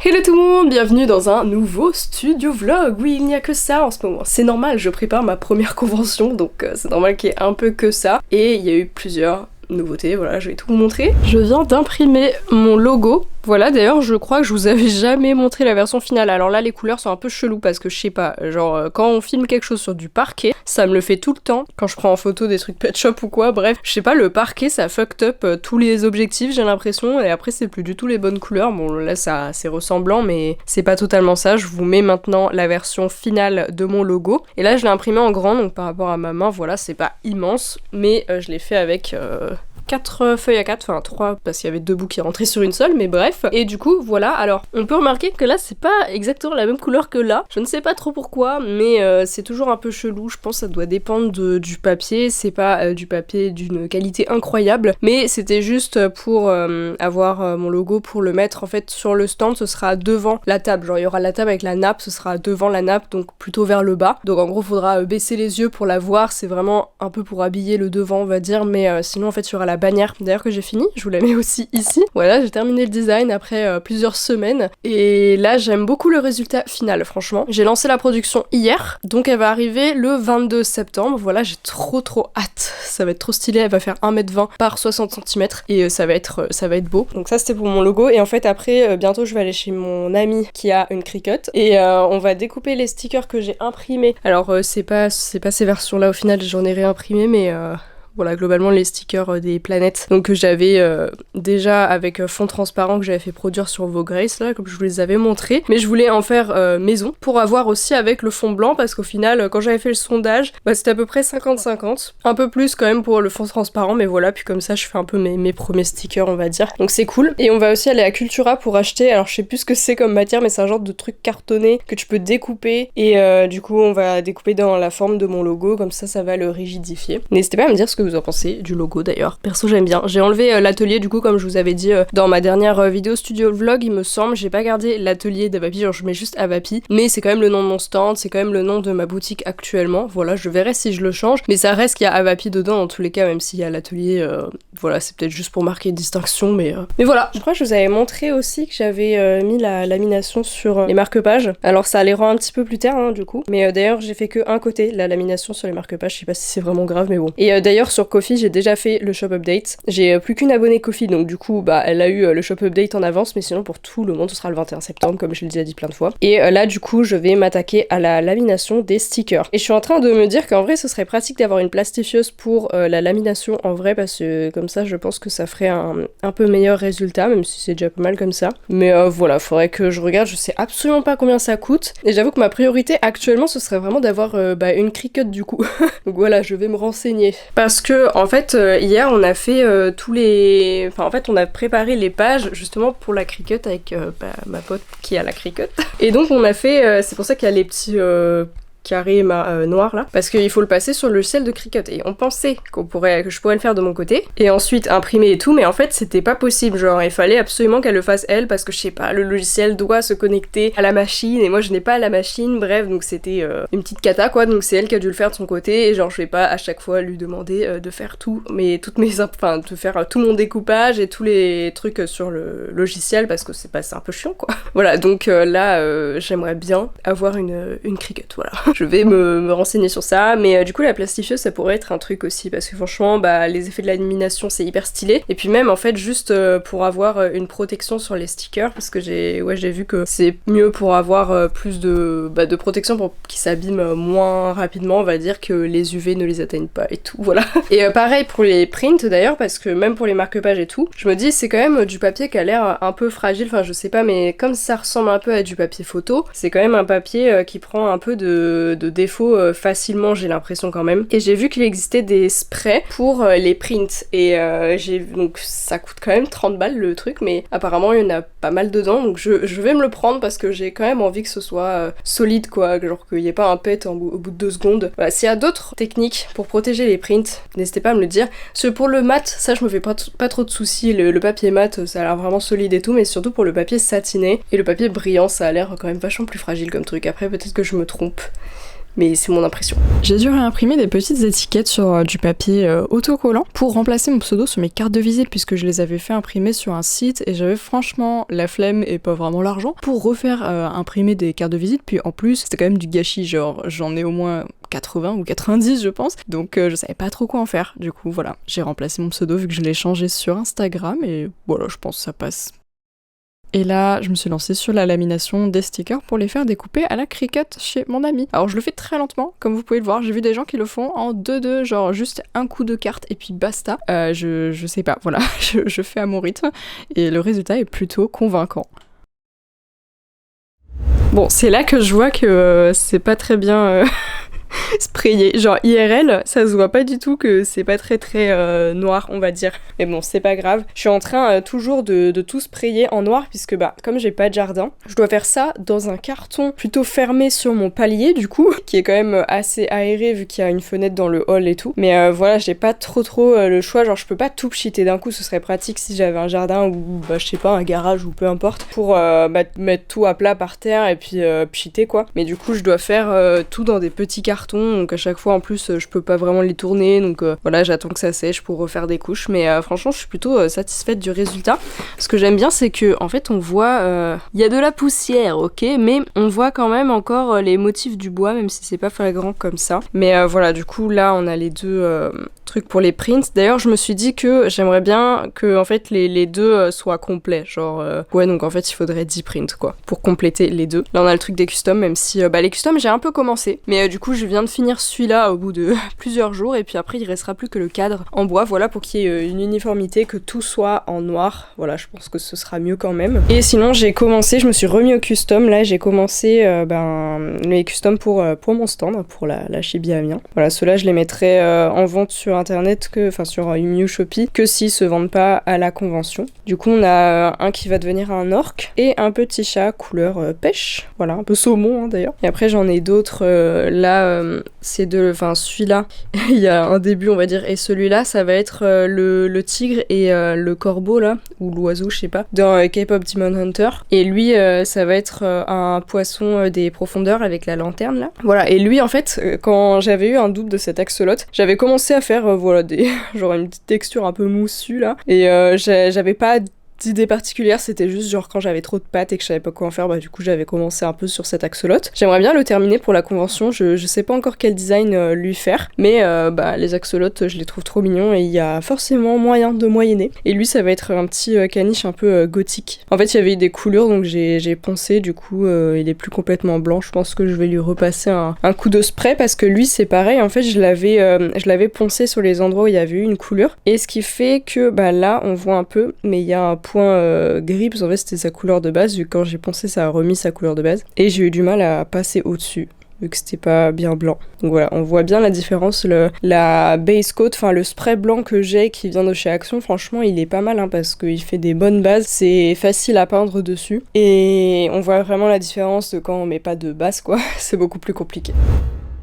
Hello tout le monde, bienvenue dans un nouveau studio vlog. Oui, il n'y a que ça en ce moment. C'est normal, je prépare ma première convention, donc c'est normal qu'il y ait un peu que ça. Et il y a eu plusieurs nouveautés, voilà, je vais tout vous montrer. Je viens d'imprimer mon logo. Voilà, d'ailleurs, je crois que je vous avais jamais montré la version finale. Alors là, les couleurs sont un peu cheloues parce que je sais pas, genre quand on filme quelque chose sur du parquet, ça me le fait tout le temps. Quand je prends en photo des trucs Pet Shop ou quoi, bref, je sais pas, le parquet ça fucked up tous les objectifs, j'ai l'impression, et après c'est plus du tout les bonnes couleurs. Bon, là ça c'est ressemblant, mais c'est pas totalement ça. Je vous mets maintenant la version finale de mon logo. Et là, je l'ai imprimé en grand, donc par rapport à ma main, voilà, c'est pas immense, mais je l'ai fait avec 4 feuilles à 4, enfin 3 parce qu'il y avait 2 bouts qui rentraient sur une seule, mais bref. Et du coup, voilà, alors on peut remarquer que là c'est pas exactement la même couleur que là. Je ne sais pas trop pourquoi, mais c'est toujours un peu chelou. Je pense que ça doit dépendre du papier. C'est pas du papier d'une qualité incroyable, mais c'était juste pour avoir mon logo, pour le mettre en fait sur le stand. Ce sera devant la table, genre il y aura la table avec la nappe, ce sera devant la nappe, donc plutôt vers le bas. Donc en gros faudra baisser les yeux pour la voir. C'est vraiment un peu pour habiller le devant on va dire, mais sinon en fait il y aura la bannière d'ailleurs que j'ai fini, je vous la mets aussi ici. Voilà, j'ai terminé le design après plusieurs semaines et là j'aime beaucoup le résultat final franchement. J'ai lancé la production hier, donc elle va arriver le 22 septembre. Voilà, j'ai trop hâte, ça va être trop stylé, elle va faire 1m20 par 60 cm et ça va être beau. Donc ça c'était pour mon logo et en fait après bientôt je vais aller chez mon ami qui a une Cricut et on va découper les stickers que j'ai imprimés. Alors c'est pas ces versions là au final, j'en ai réimprimé mais voilà, globalement les stickers des planètes donc que j'avais déjà avec fond transparent que j'avais fait produire sur Vogue Grace là, comme je vous les avais montré, mais je voulais en faire maison pour avoir aussi avec le fond blanc parce qu'au final quand j'avais fait le sondage, bah c'était à peu près 50-50, un peu plus quand même pour le fond transparent, mais voilà, puis comme ça je fais un peu mes premiers stickers on va dire, donc c'est cool. Et on va aussi aller à Cultura pour acheter, alors je sais plus ce que c'est comme matière, mais c'est un genre de truc cartonné que tu peux découper et du coup on va découper dans la forme de mon logo, comme ça va le rigidifier. N'hésitez pas à me dire ce que vous en pensez du logo d'ailleurs. Perso j'aime bien. J'ai enlevé l'atelier du coup comme je vous avais dit dans ma dernière vidéo studio vlog il me semble. J'ai pas gardé l'atelier d'Avapi, genre je mets juste Avapi, mais c'est quand même le nom de mon stand, c'est quand même le nom de ma boutique actuellement. Voilà, je verrai si je le change, mais ça reste qu'il y a Avapi dedans dans tous les cas, même s'il y a l'atelier. Voilà, c'est peut-être juste pour marquer une distinction, mais voilà. Je crois que je vous avais montré aussi que j'avais mis la lamination sur les marque-pages. Alors ça les rend un petit peu plus terre hein, du coup, mais d'ailleurs j'ai fait que un côté, la lamination sur les marque-pages. Je sais pas si c'est vraiment grave, mais bon. Et d'ailleurs sur Ko-fi j'ai déjà fait le shop update. J'ai plus qu'une abonnée Ko-fi, donc du coup bah elle a eu le shop update en avance, mais sinon pour tout le monde ce sera le 21 septembre comme je l'ai déjà dit plein de fois. Et là du coup je vais m'attaquer à la lamination des stickers. Et je suis en train de me dire qu'en vrai ce serait pratique d'avoir une plastifieuse pour la lamination en vrai, parce que comme ça je pense que ça ferait un peu meilleur résultat, même si c'est déjà pas mal comme ça. Mais voilà, faudrait que je regarde, je sais absolument pas combien ça coûte. Et j'avoue que ma priorité actuellement ce serait vraiment d'avoir une Cricut du coup. Donc voilà, je vais me renseigner. Parce que en fait hier on a fait en fait on a préparé les pages justement pour la Cricut avec ma pote qui a la Cricut. Et donc on a fait, c'est pour ça qu'il y a les petits carré noir là, parce qu'il faut le passer sur le logiciel de Cricut et on pensait que je pourrais le faire de mon côté et ensuite imprimer et tout, mais en fait c'était pas possible, genre il fallait absolument qu'elle le fasse elle parce que je sais pas, le logiciel doit se connecter à la machine et moi je n'ai pas la machine, bref, donc c'était une petite cata quoi, donc c'est elle qui a dû le faire de son côté et genre je vais pas à chaque fois lui demander de faire de faire tout mon découpage et tous les trucs sur le logiciel parce que c'est un peu chiant quoi. Voilà, donc là j'aimerais bien avoir une Cricut, voilà. Je vais me renseigner sur ça, mais du coup la plastifieuse ça pourrait être un truc aussi parce que franchement bah les effets de lamination c'est hyper stylé et puis même en fait juste pour avoir une protection sur les stickers parce que j'ai vu que c'est mieux pour avoir plus de protection pour qu'ils s'abîment moins rapidement on va dire, que les UV ne les atteignent pas et tout, voilà. Et pareil pour les prints d'ailleurs, parce que même pour les marque-pages et tout, je me dis c'est quand même du papier qui a l'air un peu fragile, enfin je sais pas, mais comme ça ressemble un peu à du papier photo, c'est quand même un papier qui prend un peu de défauts facilement, j'ai l'impression quand même. Et j'ai vu qu'il existait des sprays pour les prints et donc ça coûte quand même 30 balles le truc, mais apparemment il y en a pas mal dedans, donc je vais me le prendre parce que j'ai quand même envie que ce soit solide quoi, genre qu'il n'y ait pas un pet au bout de 2 secondes. Voilà, s'il y a d'autres techniques pour protéger les prints, n'hésitez pas à me le dire. Parce que pour le mat, ça je me fais pas trop de soucis, le papier mat ça a l'air vraiment solide et tout, mais surtout pour le papier satiné et le papier brillant ça a l'air quand même vachement plus fragile comme truc. Après peut-être que je me trompe. mais c'est mon impression. J'ai dû réimprimer des petites étiquettes sur du papier autocollant pour remplacer mon pseudo sur mes cartes de visite puisque je les avais fait imprimer sur un site et j'avais franchement la flemme et pas vraiment l'argent pour refaire imprimer des cartes de visite, puis en plus c'était quand même du gâchis, genre j'en ai au moins 80 ou 90 je pense, donc je savais pas trop quoi en faire. Du coup voilà, j'ai remplacé mon pseudo vu que je l'ai changé sur Instagram et voilà, je pense que ça passe. Et là, je me suis lancée sur la lamination des stickers pour les faire découper à la Cricut chez mon ami. Alors je le fais très lentement, comme vous pouvez le voir, j'ai vu des gens qui le font en 2-2, genre juste un coup de carte et puis basta. Je sais pas, voilà, je fais à mon rythme et le résultat est plutôt convaincant. Bon, c'est là que je vois que c'est pas très bien sprayé. Genre IRL, ça se voit pas du tout que c'est pas très noir, on va dire. Mais bon, c'est pas grave. Je suis en train toujours de tout sprayer en noir puisque comme j'ai pas de jardin, je dois faire ça dans un carton plutôt fermé sur mon palier du coup, qui est quand même assez aéré vu qu'il y a une fenêtre dans le hall et tout. Mais voilà, j'ai pas trop le choix, genre je peux pas tout pchiter d'un coup, ce serait pratique si j'avais un jardin ou je sais pas, un garage ou peu importe, pour mettre tout à plat par terre et puis pchiter quoi. Mais du coup, je dois faire tout dans des petits cartons, donc à chaque fois en plus je peux pas vraiment les tourner, donc voilà, j'attends que ça sèche pour refaire des couches. Mais franchement je suis plutôt satisfaite du résultat. Ce que j'aime bien c'est que en fait on voit il y a de la poussière, ok, mais on voit quand même encore les motifs du bois, même si c'est pas flagrant comme ça. Mais voilà, du coup là on a les deux trucs pour les prints. D'ailleurs je me suis dit que j'aimerais bien que en fait les deux soient complets, genre ouais, donc en fait il faudrait 10 prints quoi pour compléter les deux. Là on a le truc des customs, même si les customs j'ai un peu commencé, mais du coup je viens de finir celui-là au bout de plusieurs jours et puis après il restera plus que le cadre en bois, voilà, pour qu'il y ait une uniformité, que tout soit en noir. Voilà, je pense que ce sera mieux quand même. Et sinon je me suis remis au custom, là j'ai commencé les customs pour mon stand, pour la Chibi Amiens. Voilà, ceux-là je les mettrai en vente sur internet, sur Miu Shopee, que s'ils se vendent pas à la convention. Du coup on a un qui va devenir un orc et un petit chat couleur pêche, voilà, un peu saumon d'ailleurs. Et après j'en ai d'autres là, c'est celui-là il y a un début on va dire, et celui-là ça va être le tigre et le corbeau là, ou l'oiseau je sais pas, dans K-pop Demon Hunter, et lui ça va être un poisson des profondeurs avec la lanterne là, voilà. Et lui en fait quand j'avais eu un double de cet axolote, j'avais commencé à faire voilà genre une petite texture un peu moussue là, et j'avais pas d'idée particulière, c'était juste genre quand j'avais trop de pâtes et que je savais pas quoi en faire, du coup j'avais commencé un peu sur cet axolote. J'aimerais bien le terminer pour la convention, je sais pas encore quel design lui faire, mais les axolotes je les trouve trop mignons et il y a forcément moyen de moyenner. Et lui ça va être un petit caniche un peu gothique. En fait il y avait des coulures donc j'ai poncé, du coup il est plus complètement blanc. Je pense que je vais lui repasser un coup de spray parce que lui c'est pareil, en fait je l'avais poncé sur les endroits où il y avait eu une coulure, et ce qui fait que là on voit un peu, mais il y a un point gris parce qu'en fait c'était sa couleur de base, vu que quand j'ai poncé ça a remis sa couleur de base, et j'ai eu du mal à passer au-dessus vu que c'était pas bien blanc. Donc voilà, on voit bien la différence. La base coat, le spray blanc que j'ai qui vient de chez Action, franchement il est pas mal parce qu'il fait des bonnes bases, c'est facile à peindre dessus, et on voit vraiment la différence de quand on met pas de base quoi, c'est beaucoup plus compliqué.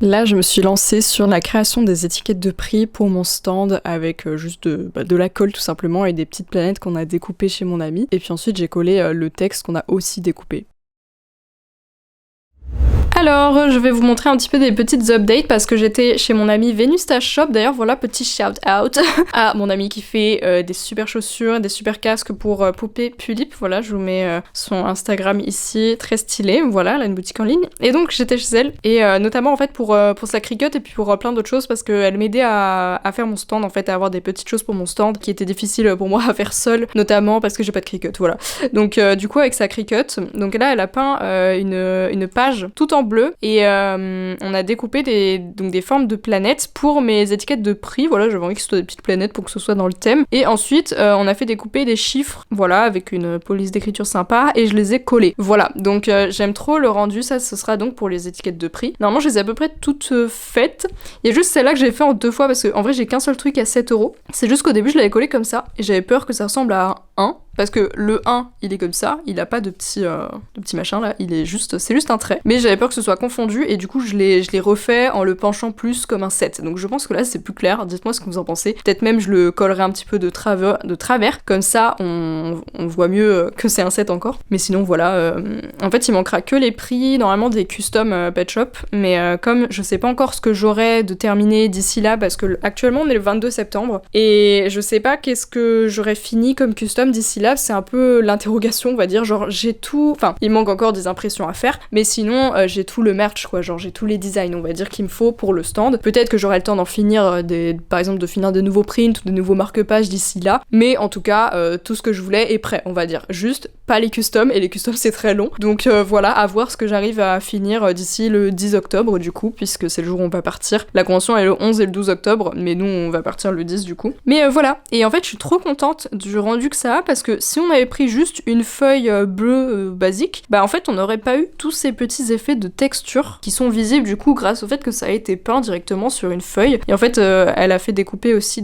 Là, je me suis lancée sur la création des étiquettes de prix pour mon stand avec juste de la colle tout simplement et des petites planètes qu'on a découpées chez mon ami. Et puis ensuite, j'ai collé le texte qu'on a aussi découpé. Alors, je vais vous montrer un petit peu des petites updates parce que j'étais chez mon ami Venusta Shop. D'ailleurs, voilà, petit shout out à mon ami qui fait des super chaussures, des super casques pour poupée Pulip. Voilà, je vous mets son Instagram ici, très stylé. Voilà, elle a une boutique en ligne. Et donc, j'étais chez elle, et notamment en fait pour sa Cricut et puis pour plein d'autres choses, parce qu'elle m'aidait à faire mon stand, en fait, à avoir des petites choses pour mon stand qui étaient difficiles pour moi à faire seule, notamment parce que j'ai pas de Cricut, voilà. Donc, du coup, avec sa Cricut, donc là, elle a peint une page tout en bleu, et on a découpé des formes de planètes pour mes étiquettes de prix. Voilà, j'avais envie que ce soit des petites planètes pour que ce soit dans le thème, et ensuite on a fait découper des chiffres, voilà, avec une police d'écriture sympa, et je les ai collés. Voilà, donc j'aime trop le rendu. Ça, ce sera donc pour les étiquettes de prix. Normalement je les ai à peu près toutes faites, il y a juste celle-là que j'ai fait en 2 fois parce que en vrai j'ai qu'un seul truc à 7€. C'est juste qu'au début je l'avais collé comme ça et j'avais peur que ça ressemble à 1. Parce que le 1, il est comme ça, il a pas de petit machin là, c'est juste un trait. Mais j'avais peur que ce soit confondu et du coup je l'ai refait en le penchant plus comme un 7. Donc je pense que là c'est plus clair, dites-moi ce que vous en pensez. Peut-être même je le collerai un petit peu de travers, comme ça on voit mieux que c'est un 7 encore. Mais sinon voilà, en fait il manquera que les prix normalement des custom Pet Shop, mais comme je sais pas encore ce que j'aurai de terminé d'ici là, parce que actuellement on est le 22 septembre, et je sais pas qu'est-ce que j'aurai fini comme custom d'ici là, c'est un peu l'interrogation, on va dire, genre j'ai tout, enfin il manque encore des impressions à faire, mais sinon j'ai tout le merch quoi, genre j'ai tous les designs on va dire qu'il me faut pour le stand. Peut-être que j'aurai le temps d'en finir par exemple de finir des nouveaux prints ou des nouveaux marque-pages d'ici là, mais en tout cas tout ce que je voulais est prêt, on va dire, juste pas les customs, et les customs c'est très long, donc voilà, à voir ce que j'arrive à finir d'ici le 10 octobre du coup, puisque c'est le jour où on va partir. La convention est le 11 et le 12 octobre, mais nous on va partir le 10 du coup. Mais voilà, et en fait je suis trop contente du rendu que ça a, parce que si on avait pris juste une feuille bleue basique, bah en fait on n'aurait pas eu tous ces petits effets de texture qui sont visibles du coup grâce au fait que ça a été peint directement sur une feuille. Et en fait elle a fait découper aussi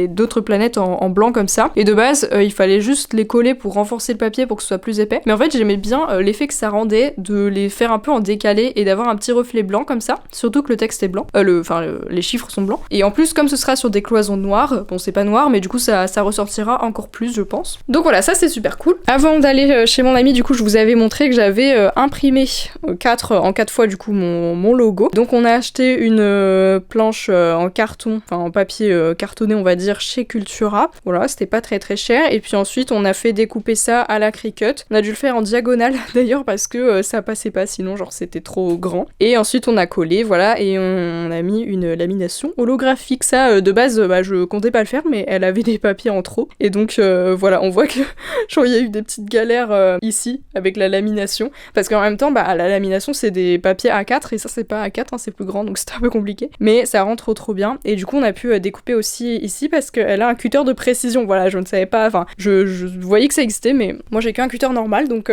d'autres planètes en blanc comme ça. Et de base il fallait juste les coller pour renforcer le papier pour que ce soit plus épais. Mais en fait j'aimais bien l'effet que ça rendait de les faire un peu en décalé et d'avoir un petit reflet blanc comme ça. Surtout que le texte est blanc, les chiffres sont blancs. Et en plus comme ce sera sur des cloisons noires, bon c'est pas noir mais du coup ça ressortira encore plus je pense. Donc voilà, ça c'est super cool. Avant d'aller chez mon ami, du coup, je vous avais montré que j'avais imprimé en 4 fois du coup mon logo. Donc on a acheté une planche en carton, enfin en papier cartonné on va dire chez Cultura. Voilà, c'était pas très très cher. Et puis ensuite on a fait découper ça à la Cricut. On a dû le faire en diagonale d'ailleurs parce que ça passait pas sinon, genre c'était trop grand. Et ensuite on a collé, voilà, et on a mis une lamination holographique. Ça de base je comptais pas le faire mais elle avait des papiers en trop. Et donc voilà, on voit que genre il y a eu des petites galères ici avec la lamination, parce qu'en même temps la lamination c'est des papiers A4 et ça c'est pas A4 hein, c'est plus grand donc c'était un peu compliqué, mais ça rend trop bien. Et du coup on a pu découper aussi ici parce qu'elle a un cutter de précision, voilà, je ne savais pas, enfin je voyais que ça existait mais moi j'ai qu'un cutter normal donc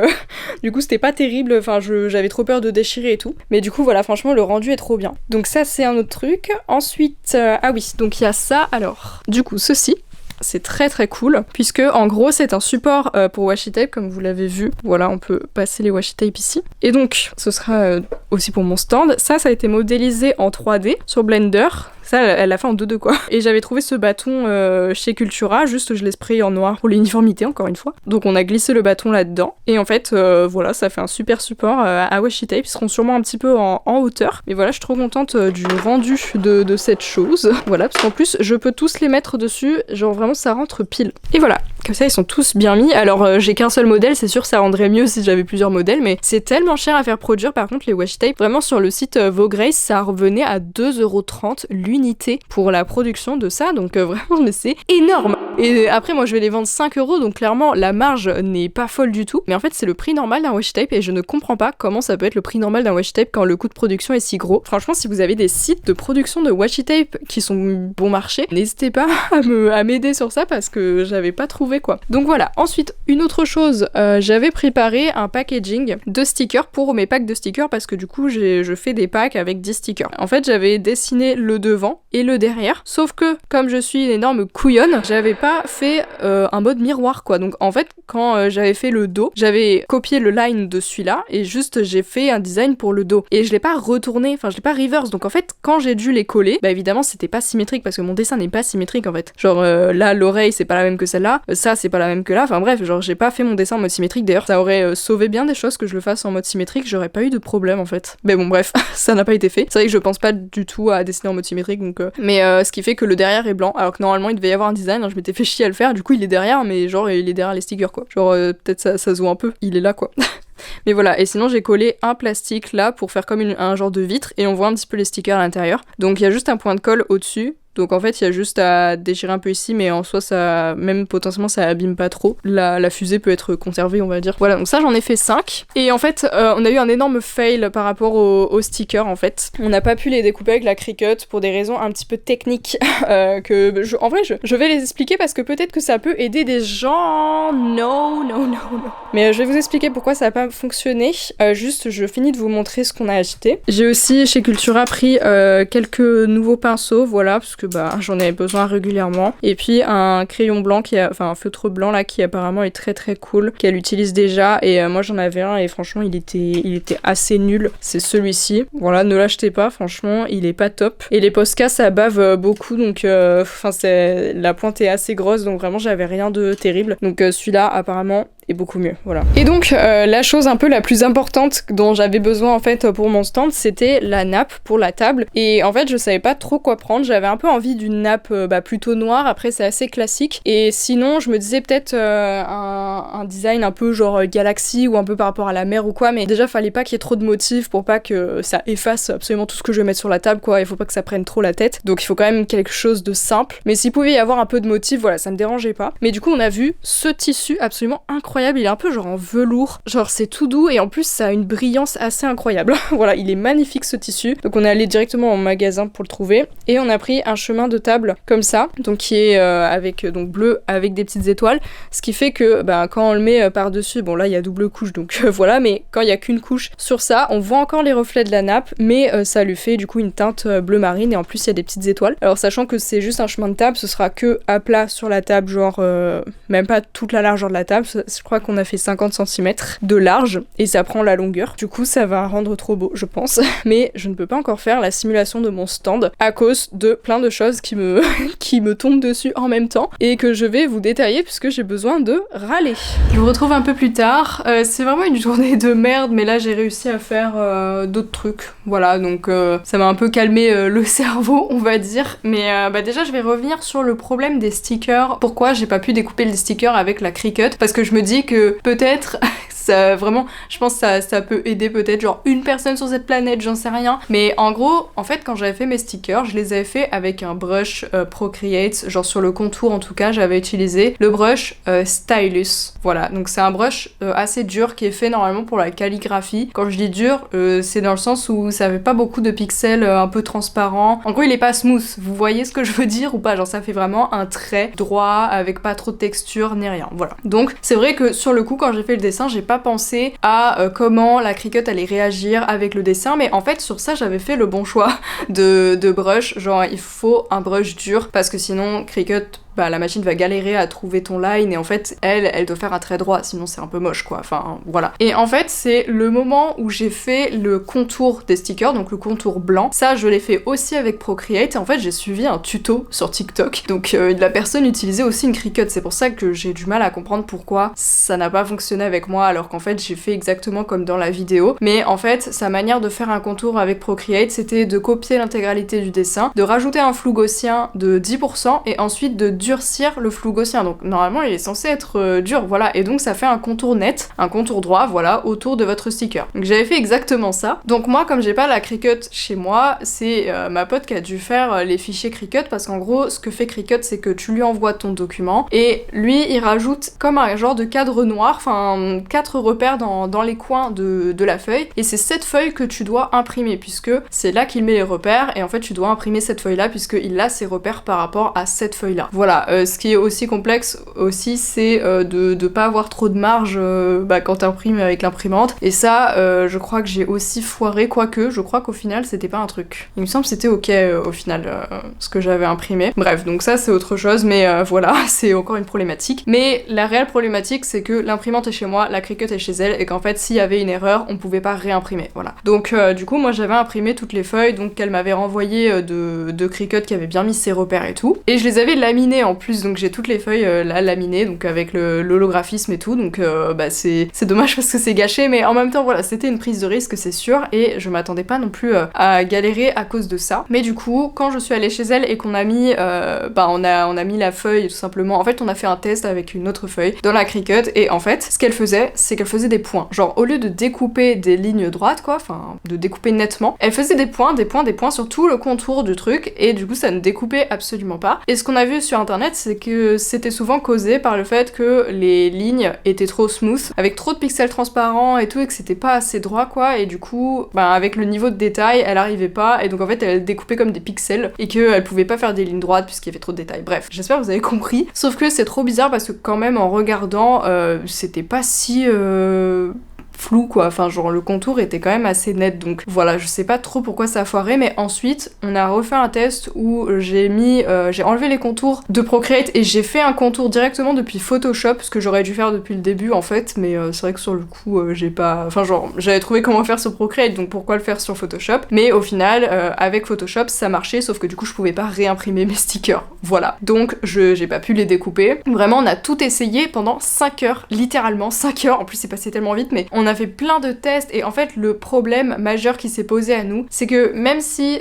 du coup c'était pas terrible, enfin j'avais trop peur de déchirer et tout, mais du coup voilà, franchement le rendu est trop bien. Donc ça c'est un autre truc. Ensuite ah oui, donc il y a ça, alors du coup ceci c'est très très cool, puisque en gros c'est un support pour washi tape comme vous l'avez vu. Voilà, on peut passer les washi tape ici. Et donc ce sera aussi pour mon stand. Ça a été modélisé en 3D sur Blender. Ça, elle l'a fait en 2-2 quoi. Et j'avais trouvé ce bâton chez Cultura, juste je l'ai sprayé en noir pour l'uniformité encore une fois. Donc on a glissé le bâton là-dedans. Et en fait, voilà, ça fait un super support à washi tape. Ils seront sûrement un petit peu en hauteur. Mais voilà, je suis trop contente du rendu de cette chose. Voilà, parce qu'en plus, je peux tous les mettre dessus. Genre vraiment, ça rentre pile. Et voilà, comme ça, ils sont tous bien mis. Alors, j'ai qu'un seul modèle, c'est sûr, ça rendrait mieux si j'avais plusieurs modèles. Mais c'est tellement cher à faire produire, par contre, les washi tape. Vraiment, sur le site Vaugrace, ça revenait à 2,30€ l'unité pour la production de ça, donc vraiment mais c'est énorme. Et après moi je vais les vendre 5€, donc clairement la marge n'est pas folle du tout, mais en fait c'est le prix normal d'un washi tape et je ne comprends pas comment ça peut être le prix normal d'un washi tape quand le coût de production est si gros. Franchement, si vous avez des sites de production de washi tape qui sont bon marché, n'hésitez pas à m'aider sur ça parce que j'avais pas trouvé quoi. Donc voilà. Ensuite, une autre chose, j'avais préparé un packaging de stickers pour mes packs de stickers parce que du coup je fais des packs avec 10 stickers. En fait j'avais dessiné le devant et le derrière, sauf que comme je suis une énorme couillonne, j'avais pas fait un mode miroir quoi. Donc en fait quand j'avais fait le dos, j'avais copié le line de celui-là et juste j'ai fait un design pour le dos et je l'ai pas retourné, enfin je l'ai pas reverse. Donc en fait quand j'ai dû les coller, bah évidemment c'était pas symétrique parce que mon dessin n'est pas symétrique en fait. Genre là l'oreille c'est pas la même que celle-là, ça c'est pas la même que là, enfin bref, genre j'ai pas fait mon dessin en mode symétrique. D'ailleurs ça aurait sauvé bien des choses que je le fasse en mode symétrique, j'aurais pas eu de problème en fait. Mais bon bref, ça n'a pas été fait. C'est vrai que je pense pas du tout à dessiner en mode symétrique donc mais ce qui fait que le derrière est blanc alors que normalement il devait y avoir un design, je m'étais fait chier à le faire, du coup il est derrière mais genre il est derrière les stickers quoi. Genre peut-être ça se voit un peu, il est là quoi. Mais voilà, et sinon j'ai collé un plastique là pour faire comme un genre de vitre et on voit un petit peu les stickers à l'intérieur. Donc il y a juste un point de colle au-dessus. Donc en fait il y a juste à déchirer un peu ici, mais en soi ça, même potentiellement ça abîme pas trop. La fusée peut être conservée on va dire. Voilà, donc ça j'en ai fait 5. Et en fait on a eu un énorme fail par rapport aux stickers en fait. On n'a pas pu les découper avec la Cricut pour des raisons un petit peu techniques en vrai je vais les expliquer parce que peut-être que ça peut aider des gens. Non. Mais je vais vous expliquer pourquoi ça n'a pas fonctionné. Juste je finis de vous montrer ce qu'on a acheté. J'ai aussi chez Cultura pris quelques nouveaux pinceaux, voilà, parce que que bah j'en ai besoin régulièrement. Et puis un crayon blanc un feutre blanc là qui apparemment est très très cool, qu'elle utilise déjà, et moi j'en avais un et franchement il était assez nul. C'est celui-ci. Voilà, ne l'achetez pas, franchement il est pas top. Et les Posca ça bave beaucoup, donc la pointe est assez grosse, donc vraiment j'avais rien de terrible. Donc celui-là apparemment est beaucoup mieux, voilà. Et donc la chose un peu la plus importante dont j'avais besoin en fait pour mon stand, c'était la nappe pour la table. Et en fait je savais pas trop quoi prendre, j'avais un peu envie d'une nappe plutôt noire, après c'est assez classique. Et sinon je me disais peut-être un design un peu genre galaxie ou un peu par rapport à la mer ou quoi, mais déjà fallait pas qu'il y ait trop de motifs pour pas que ça efface absolument tout ce que je vais mettre sur la table quoi, il faut pas que ça prenne trop la tête. Donc il faut quand même quelque chose de simple, mais s'il pouvait y avoir un peu de motifs, voilà, ça me dérangeait pas. Mais du coup on a vu ce tissu absolument incroyable, il est un peu genre en velours, genre c'est tout doux et en plus ça a une brillance assez incroyable. Voilà, il est magnifique ce tissu. Donc on est allé directement en magasin pour le trouver et on a pris un chemin de table comme ça, donc qui est avec donc bleu avec des petites étoiles, ce qui fait que quand on le met par-dessus, bon là il y a double couche donc voilà, mais quand il y a qu'une couche sur ça, on voit encore les reflets de la nappe, mais ça lui fait du coup une teinte bleu marine et en plus il y a des petites étoiles. Alors sachant que c'est juste un chemin de table, ce sera que à plat sur la table, genre même pas toute la largeur de la table, je crois qu'on a fait 50 cm de large et ça prend la longueur. Du coup ça va rendre trop beau je pense, mais je ne peux pas encore faire la simulation de mon stand à cause de plein de choses qui me qui me tombent dessus en même temps et que je vais vous détailler puisque j'ai besoin de râler. Je vous retrouve un peu plus tard, c'est vraiment une journée de merde, mais là j'ai réussi à faire d'autres trucs, voilà, donc ça m'a un peu calmé le cerveau on va dire, mais déjà je vais revenir sur le problème des stickers, pourquoi j'ai pas pu découper les stickers avec la Cricut, parce que je me dis que peut-être ça, vraiment, je pense que ça peut aider peut-être genre une personne sur cette planète, j'en sais rien. Mais en gros, en fait, quand j'avais fait mes stickers, je les avais fait avec un brush Procreate, genre sur le contour en tout cas, j'avais utilisé le brush Stylus. Voilà, donc c'est un brush assez dur qui est fait normalement pour la calligraphie. Quand je dis dur, c'est dans le sens où ça fait pas beaucoup de pixels un peu transparents. En gros, il est pas smooth, vous voyez ce que je veux dire ou pas? Genre ça fait vraiment un trait droit avec pas trop de texture ni rien, voilà. Donc c'est vrai que sur le coup, quand j'ai fait le dessin, j'ai pas pensé à comment la Cricut allait réagir avec le dessin, mais en fait sur ça j'avais fait le bon choix de brush, genre il faut un brush dur parce que sinon Cricut, la machine va galérer à trouver ton line et en fait elle doit faire un trait droit, sinon c'est un peu moche quoi, enfin voilà. Et en fait c'est le moment où j'ai fait le contour des stickers, donc le contour blanc, ça je l'ai fait aussi avec Procreate et en fait j'ai suivi un tuto sur TikTok, donc la personne utilisait aussi une Cricut, c'est pour ça que j'ai du mal à comprendre pourquoi ça n'a pas fonctionné avec moi alors qu'en fait j'ai fait exactement comme dans la vidéo, mais en fait sa manière de faire un contour avec Procreate c'était de copier l'intégralité du dessin, de rajouter un flou gaussien de 10% et ensuite de durcir le flou gaussien, donc normalement il est censé être dur, voilà, et donc ça fait un contour net, un contour droit, voilà, autour de votre sticker. Donc j'avais fait exactement ça, donc moi comme j'ai pas la Cricut chez moi, c'est ma pote qui a dû faire les fichiers Cricut, parce qu'en gros ce que fait Cricut c'est que tu lui envoies ton document, et lui il rajoute comme un genre de cadre noir, enfin 4 repères dans les coins de la feuille, et c'est cette feuille que tu dois imprimer, puisque c'est là qu'il met les repères, et en fait tu dois imprimer cette feuille là, puisqu'il a ses repères par rapport à cette feuille là. Voilà, ce qui est aussi complexe aussi, c'est de pas avoir trop de marge quand t'imprimes avec l'imprimante. Et ça, je crois que j'ai aussi foiré, quoique je crois qu'au final c'était pas un truc. Il me semble que c'était ok au final ce que j'avais imprimé. Bref, donc ça c'est autre chose, mais voilà, c'est encore une problématique. Mais la réelle problématique, c'est que l'imprimante est chez moi, la Cricut est chez elle, et qu'en fait s'il y avait une erreur, on pouvait pas réimprimer. Voilà. Donc du coup, moi j'avais imprimé toutes les feuilles, donc qu'elle m'avait renvoyé de Cricut qui avait bien mis ses repères et tout. Et je les avais laminées en plus, donc j'ai toutes les feuilles là laminées, donc avec l'holographisme et tout, donc c'est dommage parce que c'est gâché, mais en même temps voilà, c'était une prise de risque c'est sûr, et je m'attendais pas non plus à galérer à cause de ça. Mais du coup, quand je suis allée chez elle et qu'on a mis on a mis la feuille tout simplement, en fait on a fait un test avec une autre feuille dans la Cricut, et en fait ce qu'elle faisait, c'est qu'elle faisait des points, genre au lieu de découper des lignes droites quoi, enfin de découper nettement, elle faisait des points sur tout le contour du truc, et du coup ça ne découpait absolument pas. Et ce qu'on a vu sur internet, c'est que c'était souvent causé par le fait que les lignes étaient trop smooth, avec trop de pixels transparents et tout, et que c'était pas assez droit quoi, et du coup avec le niveau de détail elle arrivait pas, et donc en fait elle découpait comme des pixels et qu'elle pouvait pas faire des lignes droites puisqu'il y avait trop de détails. Bref, j'espère que vous avez compris, sauf que c'est trop bizarre parce que quand même en regardant c'était pas si flou quoi, enfin genre le contour était quand même assez net, donc voilà, je sais pas trop pourquoi ça a foiré, mais ensuite on a refait un test où j'ai enlevé les contours de Procreate et j'ai fait un contour directement depuis Photoshop, ce que j'aurais dû faire depuis le début en fait, mais c'est vrai que sur le coup j'ai pas, enfin genre j'avais trouvé comment faire sur Procreate, donc pourquoi le faire sur Photoshop, mais au final avec Photoshop ça marchait, sauf que du coup je pouvais pas réimprimer mes stickers, voilà, donc j'ai pas pu les découper. Vraiment on a tout essayé pendant 5 heures, littéralement 5 heures, en plus c'est passé tellement vite, mais on a fait plein de tests et en fait le problème majeur qui s'est posé à nous, c'est que même si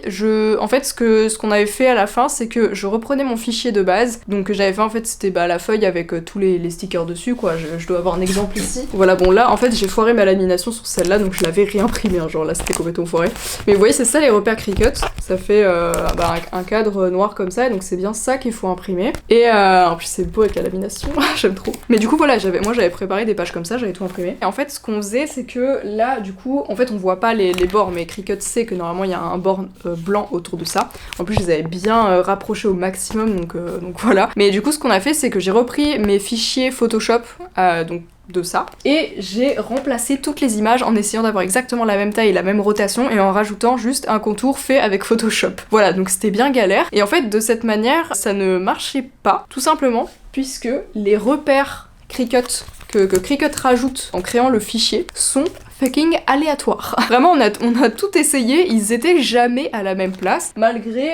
en fait ce qu'on avait fait à la fin, c'est que je reprenais mon fichier de base, donc j'avais fait en fait c'était la feuille avec tous les stickers dessus quoi, je dois avoir un exemple ici. Voilà, bon là en fait j'ai foiré ma lamination sur celle-là, donc je l'avais réimprimée, hein, genre là c'était complètement foiré. Mais vous voyez c'est ça les repères Cricut, ça fait un cadre noir comme ça, donc c'est bien ça qu'il faut imprimer. Et en plus c'est beau avec la lamination, j'aime trop. Mais du coup voilà, moi j'avais préparé des pages comme ça, j'avais tout imprimé. Et en fait ce qu'on faisait c'est que là du coup, en fait on voit pas les bords, mais Cricut sait que normalement il y a un bord blanc autour de ça. En plus je les avais bien rapprochés au maximum, donc voilà. Mais du coup ce qu'on a fait c'est que j'ai repris mes fichiers Photoshop, donc de ça, et j'ai remplacé toutes les images en essayant d'avoir exactement la même taille et la même rotation et en rajoutant juste un contour fait avec Photoshop. Voilà, donc c'était bien galère, et en fait de cette manière ça ne marchait pas, tout simplement puisque les repères Cricut que Cricut rajoute en créant le fichier sont fucking aléatoires. Vraiment on a tout essayé, ils étaient jamais à la même place, malgré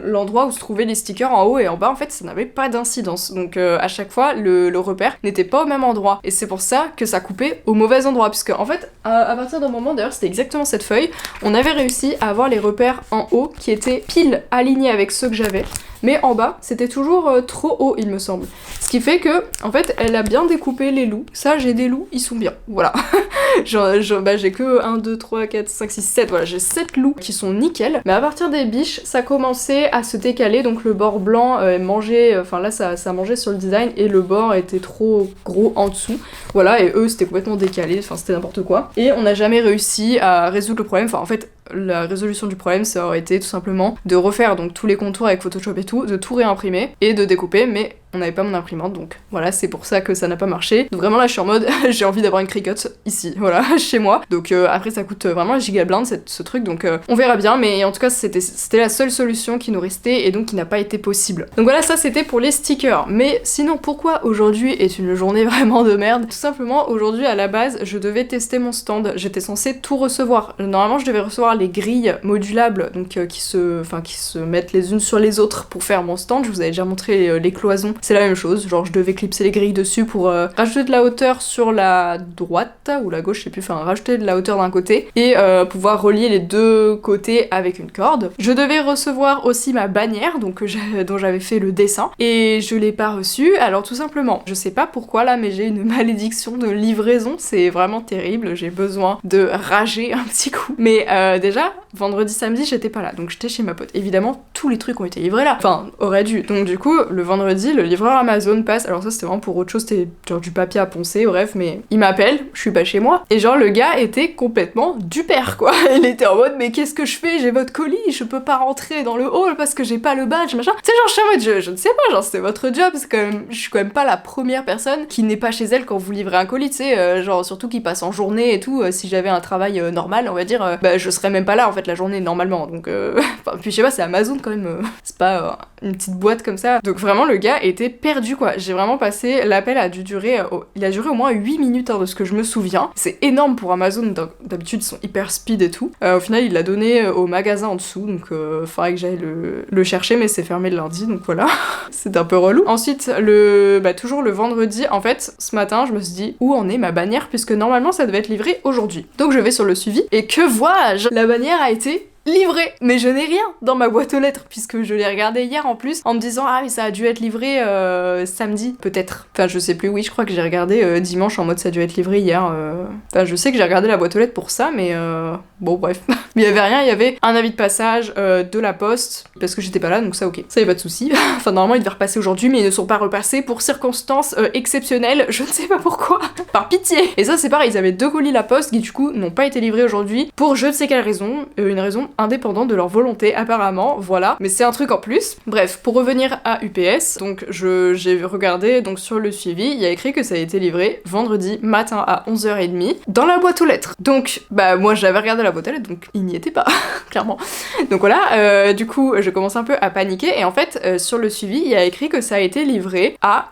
l'endroit où se trouvaient les stickers en haut et en bas, en fait ça n'avait pas d'incidence, donc à chaque fois le repère n'était pas au même endroit, et c'est pour ça que ça coupait au mauvais endroit, puisque en fait à partir d'un moment, d'ailleurs c'était exactement cette feuille, on avait réussi à avoir les repères en haut qui étaient pile alignés avec ceux que j'avais, mais en bas c'était toujours trop haut il me semble, ce qui fait que en fait elle a bien découpé les loups, ça j'ai des loups, ils sont bien, voilà. J'ai que 1, 2, 3, 4, 5, 6, 7, voilà, j'ai 7 loups qui sont nickel, mais à partir des biches, ça commençait à se décaler, donc le bord blanc mangeait, enfin là ça mangeait sur le design, et le bord était trop gros en dessous, voilà, et eux c'était complètement décalé, enfin c'était n'importe quoi, et on n'a jamais réussi à résoudre le problème, enfin en fait la résolution du problème ça aurait été tout simplement de refaire donc tous les contours avec Photoshop et tout, de tout réimprimer et de découper, mais on n'avait pas mon imprimante, donc voilà, c'est pour ça que ça n'a pas marché. Donc vraiment là je suis en mode j'ai envie d'avoir une Cricut ici, voilà, chez moi. Donc après ça coûte vraiment un gigablind ce truc, donc on verra bien, mais en tout cas c'était la seule solution qui nous restait et donc qui n'a pas été possible. Donc voilà, ça c'était pour les stickers. Mais sinon pourquoi aujourd'hui est une journée vraiment de merde? Tout simplement aujourd'hui à la base je devais tester mon stand, j'étais censée tout recevoir. Normalement je devais recevoir les grilles modulables, donc qui se mettent les unes sur les autres pour faire mon stand. Je vous avais déjà montré les cloisons. C'est la même chose, genre je devais clipser les grilles dessus pour rajouter de la hauteur sur la droite ou la gauche, je sais plus, enfin rajouter de la hauteur d'un côté et pouvoir relier les deux côtés avec une corde. Je devais recevoir aussi ma bannière, donc dont j'avais fait le dessin, et je l'ai pas reçue. Alors tout simplement, je sais pas pourquoi là, mais j'ai une malédiction de livraison, c'est vraiment terrible, j'ai besoin de rager un petit coup. Mais déjà, vendredi, samedi, j'étais pas là, donc j'étais chez ma pote. Évidemment, tous les trucs ont été livrés là, enfin aurait dû. Donc du coup, le vendredi, le livreur Amazon passe, alors ça c'était vraiment pour autre chose, c'était genre du papier à poncer, bref, mais il m'appelle, je suis pas chez moi, et genre le gars était complètement du père quoi, il était en mode mais qu'est-ce que je fais, j'ai votre colis, je peux pas rentrer dans le hall parce que j'ai pas le badge, machin, tu sais genre je suis en mode je ne sais pas, genre c'est votre job, c'est quand même, je suis quand même pas la première personne qui n'est pas chez elle quand vous livrez un colis, tu sais, genre surtout qui passe en journée et tout, si j'avais un travail normal on va dire, bah je serais même pas là en fait la journée normalement, donc puis je sais pas, c'est Amazon quand même, c'est pas une petite boîte comme ça, donc vraiment le gars était perdu quoi, j'ai vraiment passé, l'appel a dû durer, il a duré au moins 8 minutes hein, de ce que je me souviens, c'est énorme pour Amazon, d'habitude ils sont hyper speed et tout, au final il l'a donné au magasin en dessous, donc faudrait que j'aille le chercher, mais c'est fermé le lundi, donc voilà, c'est un peu relou. Ensuite, toujours le vendredi, en fait, ce matin je me suis dit où en est ma bannière, puisque normalement ça devait être livré aujourd'hui, donc je vais sur le suivi, et que vois-je, la bannière a été livré, mais je n'ai rien dans ma boîte aux lettres puisque je l'ai regardé hier en plus en me disant ah mais ça a dû être livré samedi peut-être, enfin je sais plus, oui je crois que j'ai regardé dimanche en mode ça a dû être livré hier, enfin je sais que j'ai regardé la boîte aux lettres pour ça, mais bon bref. Mais il y avait rien, il y avait un avis de passage de la poste parce que j'étais pas là, donc ça ok, ça y a pas de souci. Enfin normalement ils devaient repasser aujourd'hui mais ils ne sont pas repassés pour circonstances exceptionnelles, je ne sais pas pourquoi, par pitié. Et ça c'est pareil, ils avaient 2 colis la poste qui du coup n'ont pas été livrés aujourd'hui pour je ne sais quelle raison, une raison indépendants de leur volonté apparemment, voilà, mais c'est un truc en plus. Bref, pour revenir à UPS, donc j'ai regardé donc sur le suivi, il y a écrit que ça a été livré vendredi matin à 11h30 dans la boîte aux lettres. Donc bah moi j'avais regardé la boîte aux lettres, donc il n'y était pas, clairement. Donc voilà, du coup je commence un peu à paniquer et en fait sur le suivi il y a écrit que ça a été livré à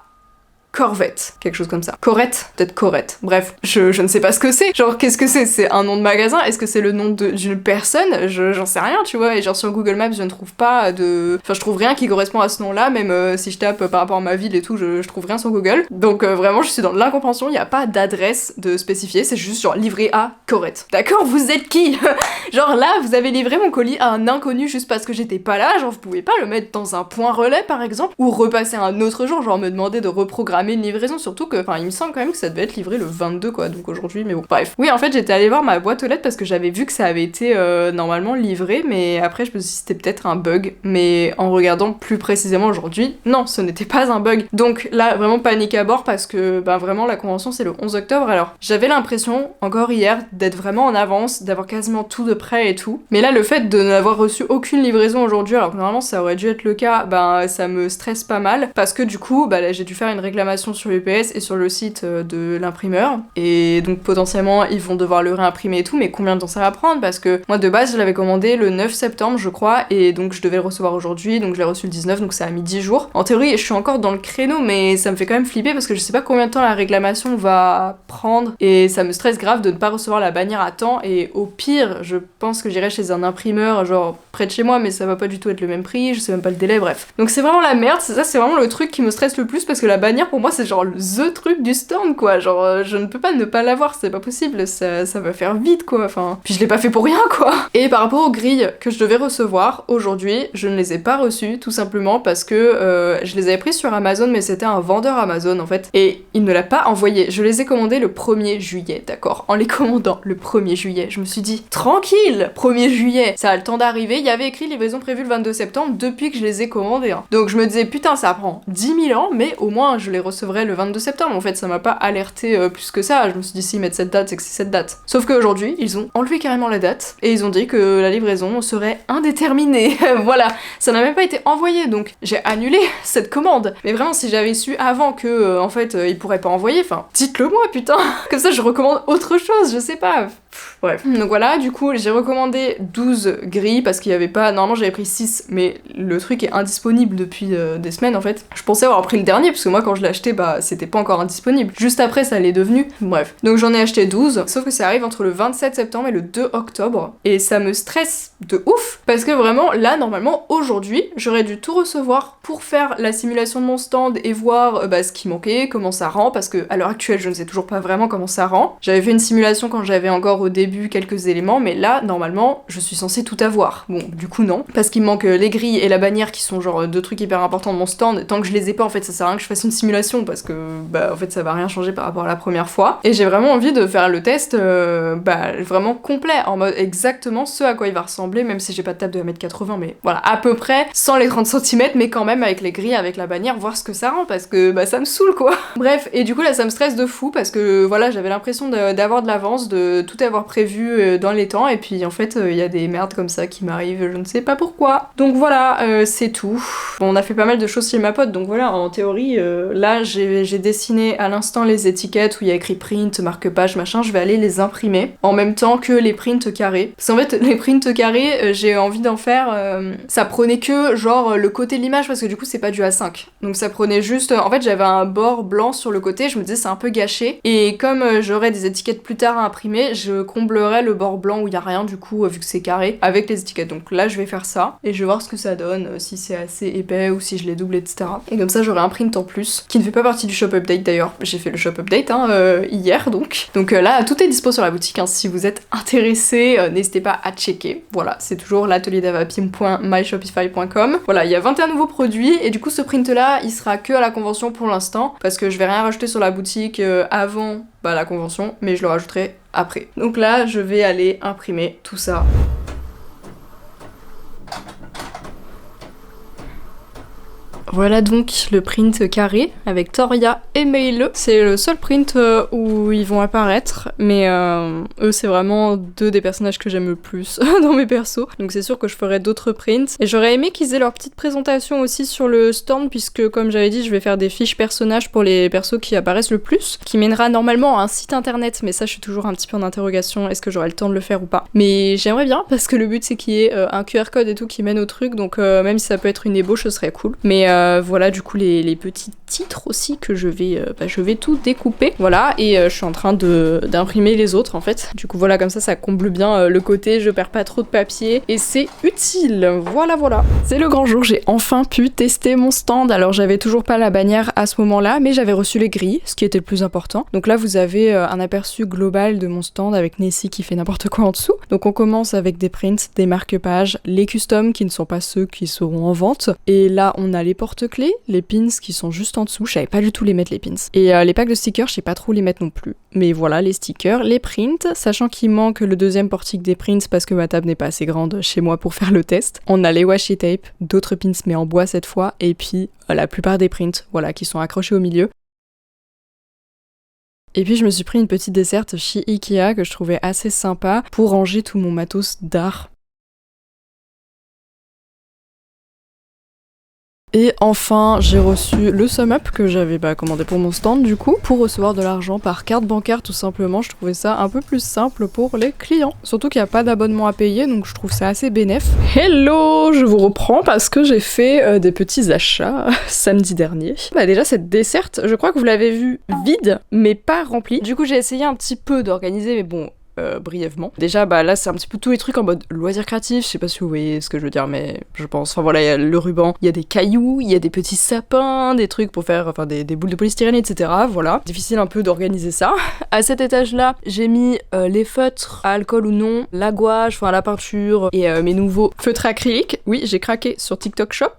Corvette, quelque chose comme ça. Corette, peut-être Corette. Bref, je ne sais pas ce que c'est. Genre, qu'est-ce que c'est? C'est un nom de magasin? Est-ce que c'est le nom d'une personne? J'en sais rien, tu vois. Et genre, sur Google Maps, je ne trouve pas de... Enfin, je trouve rien qui correspond à ce nom-là, même si je tape par rapport à ma ville et tout, je trouve rien sur Google. Donc, vraiment, je suis dans l'incompréhension. Il n'y a pas d'adresse de spécifier. C'est juste genre livré à Corette. D'accord, vous êtes qui? Genre là, vous avez livré mon colis à un inconnu juste parce que j'étais pas là. Genre, vous pouvez pas le mettre dans un point relais, par exemple, ou repasser un autre jour. Genre, me demander de reprogrammer une livraison, surtout que, enfin, il me semble quand même que ça devait être livré le 22, quoi, donc aujourd'hui, mais bon, bref. Oui, en fait, j'étais allée voir ma boîte aux lettres parce que j'avais vu que ça avait été normalement livré, mais après, je me suis dit c'était peut-être un bug, mais en regardant plus précisément aujourd'hui, non, ce n'était pas un bug. Donc là, vraiment panique à bord parce que, bah, vraiment, la convention, c'est le 11 octobre, alors j'avais l'impression, encore hier, d'être vraiment en avance, d'avoir quasiment tout de prêt et tout, mais là, le fait de n'avoir reçu aucune livraison aujourd'hui, alors que normalement, ça aurait dû être le cas, bah, ça me stresse pas mal, parce que du coup, bah, là, j'ai dû faire une réclamation sur UPS et sur le site de l'imprimeur, et donc potentiellement ils vont devoir le réimprimer et tout, mais combien de temps ça va prendre? Parce que moi de base je l'avais commandé le 9 septembre je crois, et donc je devais le recevoir aujourd'hui, donc je l'ai reçu le 19, donc ça a mis 10 jours. En théorie je suis encore dans le créneau, mais ça me fait quand même flipper parce que je sais pas combien de temps la réclamation va prendre, et ça me stresse grave de ne pas recevoir la bannière à temps, et au pire je pense que j'irai chez un imprimeur genre près de chez moi, mais ça va pas du tout être le même prix, je sais même pas le délai, bref. Donc c'est vraiment la merde, c'est vraiment le truc qui me stresse le plus, parce que la bannière pour moi c'est genre the truc du stand, quoi. Genre, je ne peux pas ne pas l'avoir, c'est pas possible, ça va faire vite, quoi. Enfin, puis je l'ai pas fait pour rien, quoi. Et par rapport aux grilles que je devais recevoir aujourd'hui, je ne les ai pas reçues, tout simplement parce que je les avais prises sur Amazon, mais c'était un vendeur Amazon, en fait, et il ne l'a pas envoyé. Je les ai commandées le 1er juillet, d'accord. En les commandant le 1er juillet, je me suis dit, tranquille, 1er juillet, ça a le temps d'arriver. Il y avait écrit livraison prévue le 22 septembre depuis que je les ai commandées, hein. Donc je me disais, putain, ça prend 10 000 ans, mais au moins je les recevrai le 22 septembre. En fait, ça m'a pas alerté plus que ça. Je me suis dit, s'ils mettent cette date, c'est que c'est cette date. Sauf qu'aujourd'hui, ils ont enlevé carrément la date et ils ont dit que la livraison serait indéterminée. Voilà, ça n'a même pas été envoyé, donc j'ai annulé cette commande. Mais vraiment, si j'avais su avant que, en fait, ils pourraient pas envoyer, enfin, dites-le moi, putain. Comme ça, je recommande autre chose, je sais pas. Bref. Donc voilà, du coup, j'ai recommandé 12 grilles parce qu'il y avait pas... Normalement, j'avais pris 6, mais le truc est indisponible depuis des semaines, en fait. Je pensais avoir pris le dernier, parce que moi, quand je l'ai acheté, bah, c'était pas encore indisponible. Juste après, ça l'est devenu. Bref. Donc j'en ai acheté 12, sauf que ça arrive entre le 27 septembre et le 2 octobre. Et ça me stresse de ouf, parce que vraiment, là, normalement, aujourd'hui, j'aurais dû tout recevoir pour faire la simulation de mon stand et voir bah, ce qui manquait, comment ça rend, parce que à l'heure actuelle, je ne sais toujours pas vraiment comment ça rend. J'avais fait une simulation quand j'avais encore au début quelques éléments, mais là, normalement, je suis censée tout avoir. Bon, du coup, non. Parce qu'il me manque les grilles et la bannière qui sont genre deux trucs hyper importants de mon stand. Tant que je les ai pas, en fait, ça sert à rien que je fasse une simulation parce que, bah, en fait, ça va rien changer par rapport à la première fois. Et j'ai vraiment envie de faire le test, bah, vraiment complet, en mode exactement ce à quoi il va ressembler, même si j'ai pas de table de 1m80, mais voilà, à peu près, sans les 30 cm, mais quand même avec les grilles, avec la bannière, voir ce que ça rend, parce que, bah, ça me saoule, quoi. Bref, et du coup, là, ça me stresse de fou, parce que, voilà, j'avais l'impression d'avoir de l'avance, de tout avoir prévu dans les temps, et puis en fait il y a des merdes comme ça qui m'arrivent, je ne sais pas pourquoi. Donc voilà, c'est tout. Bon, on a fait pas mal de choses chez ma pote, donc voilà, en théorie, là j'ai dessiné à l'instant les étiquettes où il y a écrit print, marque-page, machin, je vais aller les imprimer en même temps que les prints carrés. Parce qu'en fait, les prints carrés, j'ai envie d'en faire, ça prenait que genre le côté de l'image, parce que du coup c'est pas du A5. Donc ça prenait juste, en fait j'avais un bord blanc sur le côté, je me disais c'est un peu gâché, et comme j'aurais des étiquettes plus tard à imprimer, je comblerai le bord blanc où il y a rien du coup vu que c'est carré avec les étiquettes. Donc là je vais faire ça et je vais voir ce que ça donne, si c'est assez épais ou si je les double, etc. Et comme ça j'aurai un print en plus qui ne fait pas partie du shop update d'ailleurs. J'ai fait le shop update hier donc là tout est dispo sur la boutique, hein. Si vous êtes intéressé, n'hésitez pas à checker. Voilà, c'est toujours l'atelierdavapim.myshopify.com. Voilà, il y a 21 nouveaux produits et du coup ce print là il sera que à la convention pour l'instant parce que je vais rien rajouter sur la boutique avant la convention, mais je le rajouterai après. Donc là, je vais aller imprimer tout ça. Voilà donc le print carré avec Toria et Meile. C'est le seul print où ils vont apparaître, mais eux c'est vraiment deux des personnages que j'aime le plus dans mes persos. Donc c'est sûr que je ferai d'autres prints. Et j'aurais aimé qu'ils aient leur petite présentation aussi sur le stand, puisque comme j'avais dit, je vais faire des fiches personnages pour les persos qui apparaissent le plus, qui mènera normalement à un site internet, mais ça je suis toujours un petit peu en interrogation, est-ce que j'aurai le temps de le faire ou pas. Mais j'aimerais bien, parce que le but c'est qu'il y ait un QR code et tout qui mène au truc, donc même si ça peut être une ébauche, ce serait cool. Mais voilà du coup les petits titres aussi que je vais tout découper. Voilà, et je suis en train d'imprimer les autres en fait. Du coup voilà, comme ça comble bien le côté, je perds pas trop de papier et c'est utile. Voilà. C'est le grand jour, j'ai enfin pu tester mon stand. Alors j'avais toujours pas la bannière à ce moment-là, mais j'avais reçu les grilles, ce qui était le plus important. Donc là vous avez un aperçu global de mon stand avec Nessie qui fait n'importe quoi en dessous. Donc on commence avec des prints, des marque-pages, les customs qui ne sont pas ceux qui seront en vente. Et là on a les porte-clés, les pins qui sont juste en dessous, je savais pas du tout les mettre les pins. Et les packs de stickers, je sais pas trop les mettre non plus. Mais voilà, les stickers, les prints, sachant qu'il manque le deuxième portique des prints parce que ma table n'est pas assez grande chez moi pour faire le test. On a les washi tape, d'autres pins mais en bois cette fois, et puis la plupart des prints, voilà, qui sont accrochés au milieu. Et puis je me suis pris une petite desserte chez Ikea que je trouvais assez sympa pour ranger tout mon matos d'art. Et enfin, j'ai reçu le sum up que j'avais commandé pour mon stand du coup, pour recevoir de l'argent par carte bancaire tout simplement. Je trouvais ça un peu plus simple pour les clients. Surtout qu'il n'y a pas d'abonnement à payer, donc je trouve ça assez bénef. Hello, je vous reprends parce que j'ai fait des petits achats samedi dernier. Déjà cette desserte, je crois que vous l'avez vue vide, mais pas remplie. Du coup j'ai essayé un petit peu d'organiser, mais bon... brièvement. Déjà là c'est un petit peu tous les trucs en mode loisirs créatifs, je sais pas si vous voyez ce que je veux dire mais je pense, enfin voilà, il y a le ruban, il y a des cailloux, il y a des petits sapins, des trucs pour faire, enfin des boules de polystyrène etc. Voilà, difficile un peu d'organiser ça. À cet étage là j'ai mis les feutres à alcool ou non, la gouache, enfin la peinture et mes nouveaux feutres acryliques. Oui, j'ai craqué sur TikTok Shop.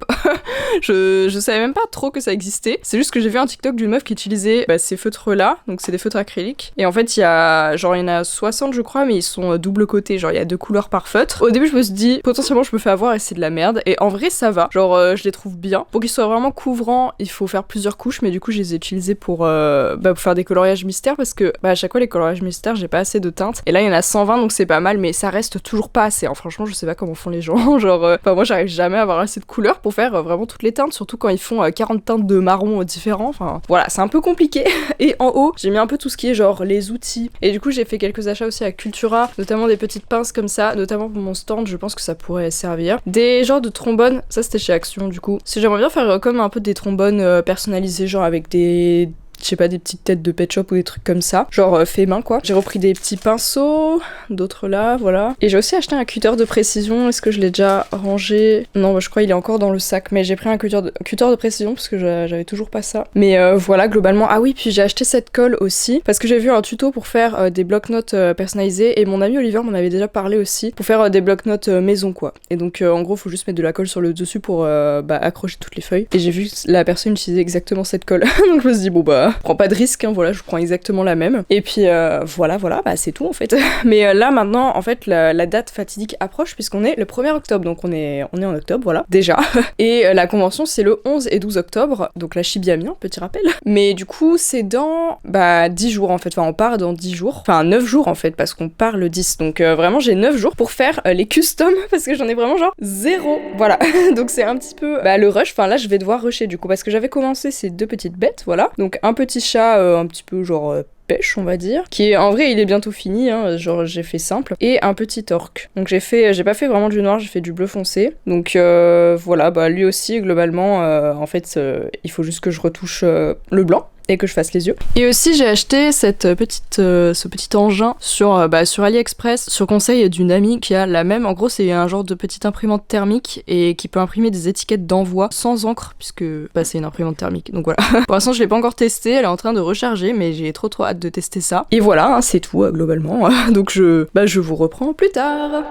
je savais même pas trop que ça existait, c'est juste que j'ai vu un TikTok d'une meuf qui utilisait ces feutres là, donc c'est des feutres acryliques et en fait il y en a 60 je crois, mais ils sont double côté, genre il y a 2 couleurs par feutre. Au début je me suis dit potentiellement je me fais avoir et c'est de la merde, et en vrai ça va, genre je les trouve bien. Pour qu'ils soient vraiment couvrants il faut faire plusieurs couches, mais du coup je les ai utilisés pour faire des coloriages mystères, parce que à chaque fois les coloriages mystères j'ai pas assez de teintes, et là il y en a 120 donc c'est pas mal, mais ça reste toujours pas assez, hein. Franchement je sais pas comment font les gens, genre moi j'arrive jamais à avoir assez de couleurs pour faire vraiment toutes les teintes, surtout quand ils font 40 teintes de marron différents, enfin voilà c'est un peu compliqué. Et en haut j'ai mis un peu tout ce qui est genre les outils, et du coup j'ai fait quelques achats aussi à Cultura, notamment des petites pinces comme ça, notamment pour mon stand, je pense que ça pourrait servir. Des genres de trombones, ça c'était chez Action du coup. Si j'aimerais bien faire comme un peu des trombones personnalisés, genre avec des petites têtes de pet shop ou des trucs comme ça, genre fait main quoi. J'ai repris des petits pinceaux, d'autres là, voilà. Et j'ai aussi acheté un cutter de précision, est-ce que je l'ai déjà rangé? Non, je crois il est encore dans le sac, mais j'ai pris un cutter de précision parce que j'avais toujours pas ça. Mais voilà, globalement, ah oui, puis j'ai acheté cette colle aussi, parce que j'ai vu un tuto pour faire des bloc-notes personnalisés, et mon ami Oliver m'en avait déjà parlé aussi, pour faire des bloc-notes maison quoi. Et donc en gros, faut juste mettre de la colle sur le dessus pour accrocher toutes les feuilles. Et j'ai vu la personne utiliser exactement cette colle, donc je me suis dit je prends pas de risque, hein, voilà, je prends exactement la même. Et puis voilà, c'est tout en fait. Mais là maintenant, en fait, la date fatidique approche puisqu'on est le 1er octobre, donc on est en octobre, voilà, déjà. Et la convention c'est le 11 et 12 octobre, donc la Shibiamian, petit rappel. Mais du coup, c'est dans 10 jours en fait, enfin on part dans 10 jours, enfin 9 jours en fait, parce qu'on part le 10. Donc vraiment j'ai 9 jours pour faire les customs, parce que j'en ai vraiment genre 0. Voilà, donc c'est un petit peu le rush, enfin là je vais devoir rusher du coup, parce que j'avais commencé ces 2 petites bêtes, voilà. Donc un petit chat un petit peu genre pêche on va dire, qui est en vrai il est bientôt fini, hein, genre j'ai fait simple, et un petit orc. Donc j'ai pas fait vraiment du noir, j'ai fait du bleu foncé. Donc voilà, lui aussi globalement en fait il faut juste que je retouche le blanc et que je fasse les yeux. Et aussi j'ai acheté ce petit engin sur AliExpress sur conseil d'une amie qui a la même. En gros c'est un genre de petite imprimante thermique et qui peut imprimer des étiquettes d'envoi sans encre, puisque c'est une imprimante thermique, donc voilà. Pour l'instant je l'ai pas encore testé, elle est en train de recharger, mais j'ai trop hâte de tester ça. Et voilà, hein, c'est tout globalement. Donc je vous reprends plus tard.